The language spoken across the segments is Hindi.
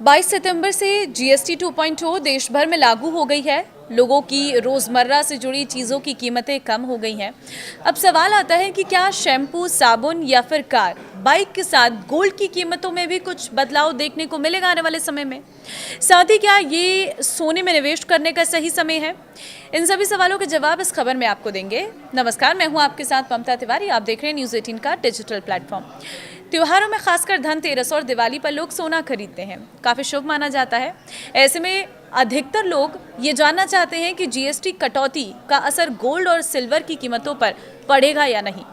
22 सितंबर से जीएसटी 2.0 देश भर में लागू हो गई है। लोगों की रोज़मर्रा से जुड़ी चीज़ों की कीमतें कम हो गई हैं। अब सवाल आता है कि क्या शैम्पू, साबुन या फिर कार, बाइक के साथ गोल्ड की कीमतों में भी कुछ बदलाव देखने को मिलेगा आने वाले समय में? साथ ही क्या ये सोने में निवेश करने का सही समय है? इन सभी सवालों के जवाब इस खबर में आपको देंगे। नमस्कार, मैं हूँ आपके साथ ममता तिवारी। आप देख रहे हैं न्यूज़ 18 का डिजिटल प्लेटफॉर्म। त्योहारों में खासकर धनतेरस और दिवाली पर लोग सोना खरीदते हैं, काफ़ी शुभ माना जाता है। ऐसे में अधिकतर लोग ये जानना चाहते हैं कि जीएसटी कटौती का असर गोल्ड और सिल्वर की कीमतों पर पड़ेगा या नहीं।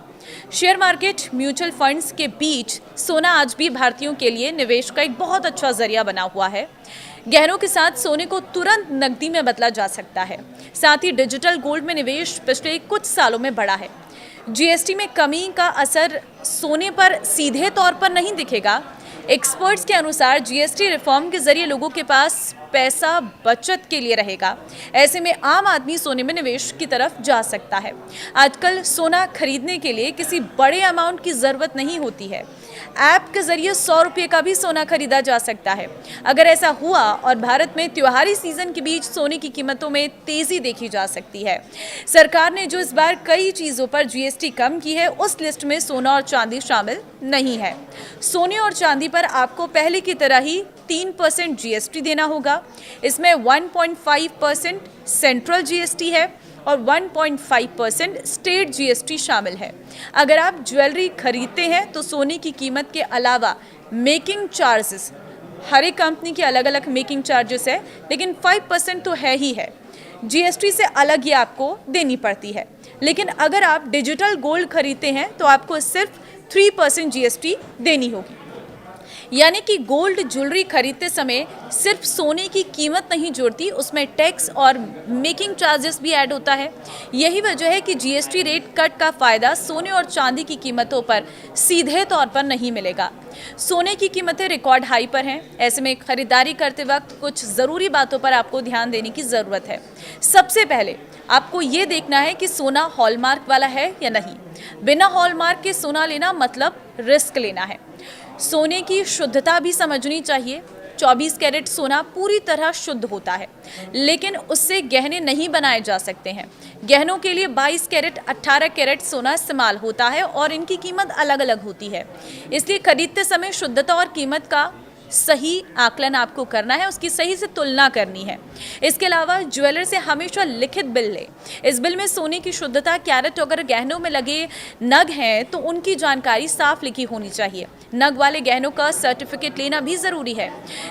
शेयर मार्केट, म्यूचुअल फंड्स के बीच सोना आज भी भारतीयों के लिए निवेश का एक बहुत अच्छा जरिया बना हुआ है। गहनों के साथ सोने को तुरंत नकदी में बदला जा सकता है। साथ ही डिजिटल गोल्ड में निवेश पिछले कुछ सालों में बढ़ा है। जीएसटी में कमी का असर सोने पर सीधे तौर पर नहीं दिखेगा। एक्सपर्ट्स के अनुसार जीएसटी रिफॉर्म के जरिए लोगों के पास पैसा बचत के लिए रहेगा। ऐसे में आम आदमी सोने में निवेश की तरफ जा सकता है। आजकल सोना खरीदने के लिए किसी बड़े अमाउंट की ज़रूरत नहीं होती है। ऐप के जरिए 100 रुपये का भी सोना खरीदा जा सकता है। अगर ऐसा हुआ और भारत में त्योहारी सीजन के बीच सोने की कीमतों में तेजी देखी जा सकती है। सरकार ने जो इस बार कई चीज़ों पर जीएसटी कम की है, उस लिस्ट में सोना और चांदी शामिल नहीं है। सोने और चांदी पर आपको पहले की तरह ही 3% जीएसटी देना होगा। इसमें 1.5% सेंट्रल जीएसटी है और 1.5% स्टेट जीएसटी शामिल है। अगर आप ज्वेलरी खरीदते हैं तो सोने की कीमत के अलावा मेकिंग चार्जेस, हर एक कंपनी के अलग अलग मेकिंग चार्जेस है, लेकिन 5% तो है ही है। जीएसटी से अलग ही आपको देनी पड़ती है। लेकिन अगर आप डिजिटल गोल्ड खरीदते हैं तो आपको सिर्फ 3% जीएसटी देनी होगी। यानी कि गोल्ड ज्वेलरी खरीदते समय सिर्फ सोने की कीमत नहीं जुड़ती, उसमें टैक्स और मेकिंग चार्जेस भी ऐड होता है। यही वजह है कि जीएसटी रेट कट का फ़ायदा सोने और चांदी की कीमतों पर सीधे तौर पर नहीं मिलेगा। सोने की कीमतें रिकॉर्ड हाई पर हैं। ऐसे में खरीदारी करते वक्त कुछ ज़रूरी बातों पर आपको ध्यान देने की ज़रूरत है। सबसे पहले आपको ये देखना है कि सोना हॉलमार्क वाला है या नहीं। बिना हॉलमार्क के सोना लेना मतलब रिस्क लेना है। सोने की शुद्धता भी समझनी चाहिए। 24 कैरेट सोना पूरी तरह शुद्ध होता है, लेकिन उससे गहने नहीं बनाए जा सकते हैं। गहनों के लिए 22 कैरेट, 18 कैरेट सोना इस्तेमाल होता है और इनकी कीमत अलग अलग होती है। इसलिए खरीदते समय शुद्धता और कीमत का सही आकलन आपको करना है, उसकी सही से तुलना करनी है। इसके अलावा ज्वेलर से हमेशा लिखित बिल लें। इस बिल में सोने की शुद्धता, कैरेट, अगर गहनों में लगे नग हैं तो उनकी जानकारी साफ लिखी होनी चाहिए। नग वाले गहनों का सर्टिफिकेट लेना भी ज़रूरी है।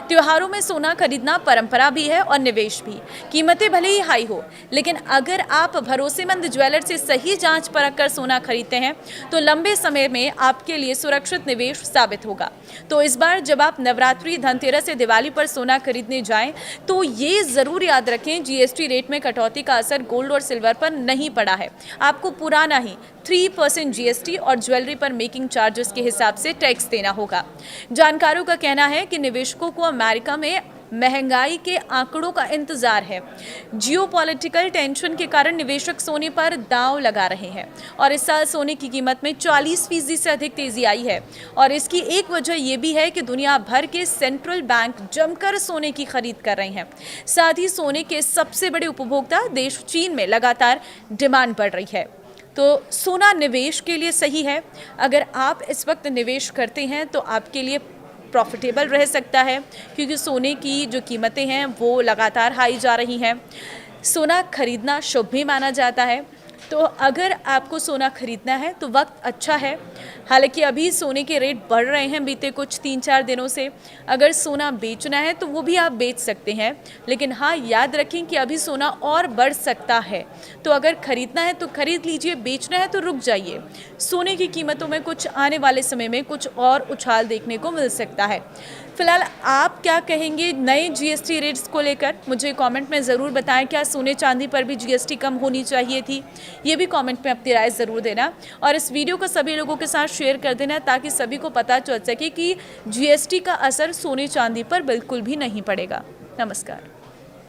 त्योहारों में सोना खरीदना परंपरा भी है और निवेश भी। कीमतें भले ही हाई हो, लेकिन अगर आप भरोसेमंद ज्वेलर से सही जांच परख कर सोना खरीदते हैं तो लंबे समय में आपके लिए सुरक्षित निवेश साबित होगा। तो इस बार जब आप नवरात्रि, धनतेरस या दिवाली पर सोना खरीदने जाएं तो ये ज़रूर याद रखें, जीएसटी रेट में कटौती का असर गोल्ड और सिल्वर पर नहीं पड़ा है। आपको पुराना ही 3% जीएसटी और ज्वेलरी पर मेकिंग चार्जेस के हिसाब से टैक्स देना होगा। जानकारों का कहना है कि निवेशकों को अमेरिका में महंगाई के आंकड़ों का इंतजार है। जियोपॉलिटिकल टेंशन के कारण निवेशक सोने पर दांव लगा रहे हैं और इस साल सोने की कीमत में 40% से अधिक तेजी आई है। और इसकी एक वजह यह भी है कि दुनिया भर के सेंट्रल बैंक जमकर सोने की खरीद कर रहे हैं। साथ ही सोने के सबसे बड़े उपभोक्ता देश चीन में लगातार डिमांड बढ़ रही है। तो सोना निवेश के लिए सही है। अगर आप इस वक्त निवेश करते हैं तो आपके लिए प्रॉफिटेबल रह सकता है, क्योंकि सोने की जो कीमतें हैं वो लगातार हाई जा रही हैं। सोना खरीदना शुभ भी माना जाता है। तो अगर आपको सोना खरीदना है तो वक्त अच्छा है। हालांकि अभी सोने के रेट बढ़ रहे हैं बीते कुछ 3-4 दिनों से। अगर सोना बेचना है तो वो भी आप बेच सकते हैं, लेकिन हाँ, याद रखें कि अभी सोना और बढ़ सकता है। तो अगर खरीदना है तो खरीद लीजिए, बेचना है तो रुक जाइए। सोने की कीमतों में कुछ आने वाले समय में कुछ और उछाल देखने को मिल सकता है। फिलहाल आप क्या कहेंगे नए जीएसटी रेट्स को लेकर? मुझे कमेंट में ज़रूर बताएं। क्या सोने चांदी पर भी जीएसटी कम होनी चाहिए थी? ये भी कमेंट में अपनी राय ज़रूर देना और इस वीडियो को सभी लोगों के साथ शेयर कर देना, ताकि सभी को पता चल सके कि जीएसटी का असर सोने चांदी पर बिल्कुल भी नहीं पड़ेगा। नमस्कार।